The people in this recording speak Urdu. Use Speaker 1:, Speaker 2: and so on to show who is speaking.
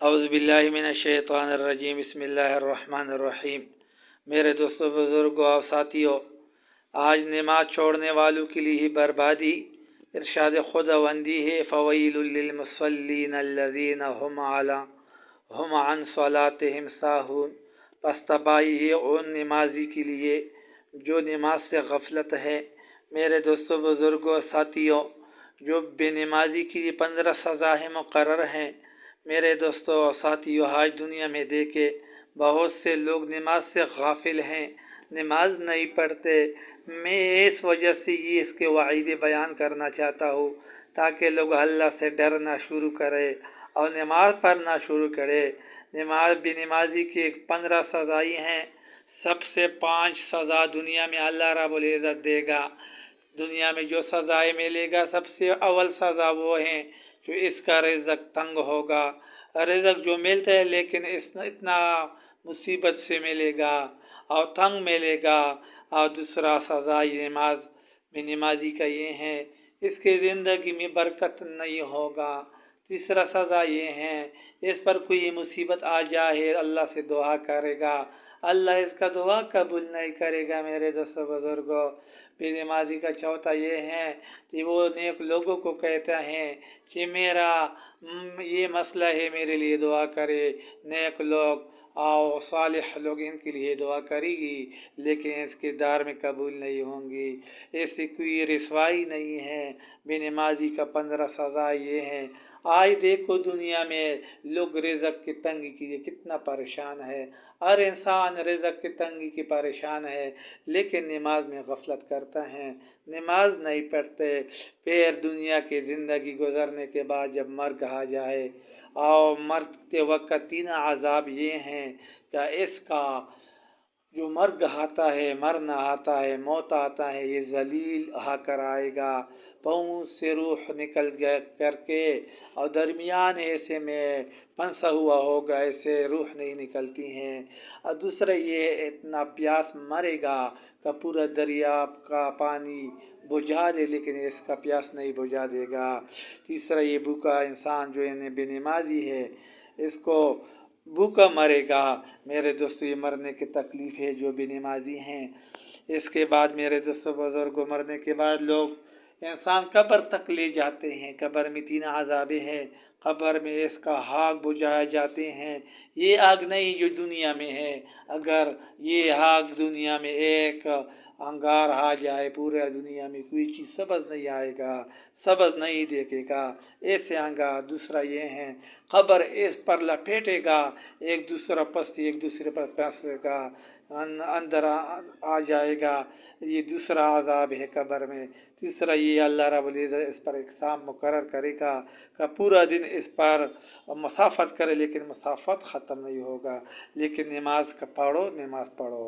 Speaker 1: اعوذ باللہ من الشیطان الرجیم بسم اللہ الرحمن الرحیم۔ میرے دوستوں، بزرگوں اور ساتھیوں، آج نماز چھوڑنے والوں کے لیے ہی بربادی۔ ارشاد خداوندی ہے فویل للمصلین الذین هم عن صلاتهم ساہون۔ پس تباہی ہے ان نمازی کے لیے جو نماز سے غفلت ہے۔ میرے دوستوں، بزرگوں، ساتھیوں، جو بے نمازی کے لیے 15 سزائیں مقرر ہیں۔ میرے دوستوں اور ساتھیوں، آج دنیا میں دیکھے بہت سے لوگ نماز سے غافل ہیں، نماز نہیں پڑھتے۔ میں اس وجہ سے اس کے وعیدے بیان کرنا چاہتا ہوں تاکہ لوگ اللہ سے ڈرنا شروع کرے اور نماز پڑھنا شروع کرے۔ بے نمازی کی 15 سزائیں ہیں۔ سب سے 5 سزا دنیا میں اللہ رب العزت دے گا۔ دنیا میں جو سزائیں ملے گا، سب سے اول سزا وہ ہیں جو اس کا رزق تنگ ہوگا۔ رزق جو ملتا ہے لیکن اتنا مصیبت سے ملے گا اور تنگ ملے گا۔ اور دوسرا سزا بے نمازی کا یہ ہے، اس کی زندگی میں برکت نہیں ہوگا۔ تیسرا سزا یہ ہے، اس پر کوئی مصیبت آ جائے اللہ سے دعا کرے گا، اللہ اس کا دعا قبول نہیں کرے گا۔ میرے دوستوں، بزرگوں، بے نمازی کا چوتھا یہ ہے کہ وہ نیک لوگوں کو کہتا ہے کہ میرا یہ مسئلہ ہے، میرے لیے دعا کرے۔ نیک لوگ اور صالح لوگ ان کے لیے دعا کرے گی لیکن اس کے دار میں قبول نہیں ہوں گی، ایسی کوئی رسوائی نہیں ہے۔ بے نمازی کا 15 سزا یہ ہے۔ آج دیکھو دنیا میں لوگ رزق کی تنگی کے لیے کتنا پریشان ہے۔ ہر انسان رزق کی تنگی کی پریشان ہے لیکن نماز میں غفلت کرتا ہے، نماز نہیں پڑھتے۔ پھر دنیا کی زندگی گزرنے کے بعد جب مرگ آ جائے اور مرتے وقت 3 عذاب یہ ہیں کہ اس کا جو مرگ آتا ہے، مرنا آتا ہے، موت آتا ہے، یہ ذلیل آ کر آئے گا، پاؤں سے روح نکل کر کے، اور درمیان ایسے میں پھنسا ہوا ہوگا، ایسے روح نہیں نکلتی ہیں۔ اور دوسرا یہ اتنا پیاس مرے گا کہ پورا دریا کا پانی بجھا دے لیکن اس کا پیاس نہیں بجھا دے گا۔ تیسرا یہ بھوکا انسان جو بے نمازی ہے، اس کو بھوکا مرے گا۔ میرے دوستو، یہ مرنے کی تکلیف ہے جو بے نمازی ہیں۔ اس کے بعد میرے دوستو، بزرگوں، مرنے کے بعد لوگ انسان قبر تک لے جاتے ہیں۔ قبر میں 3 عذابیں ہیں۔ قبر میں اس کا آگ بجھائے جاتے ہیں۔ یہ آگ نہیں جو دنیا میں ہے، اگر یہ آگ دنیا میں ایک انگار آ جائے، پورے دنیا میں کوئی چیز سبز نہیں آئے گا، سبز نہیں دیکھے گا، ایسے انگار۔ دوسرا یہ ہے قبر اس پر لپیٹے گا، ایک دوسرا پستی ایک دوسرے پر پسے گا، اندر آ جائے گا۔ یہ دوسرا عذاب ہے قبر میں۔ تیسرا یہ اللہ رب العزت اس پر اقسام مقرر کرے گا کہ پورا دن اس پر مسافت کرے لیکن مسافت ختم نہیں ہوگا، لیکن نماز کا پڑھو، نماز پڑھو۔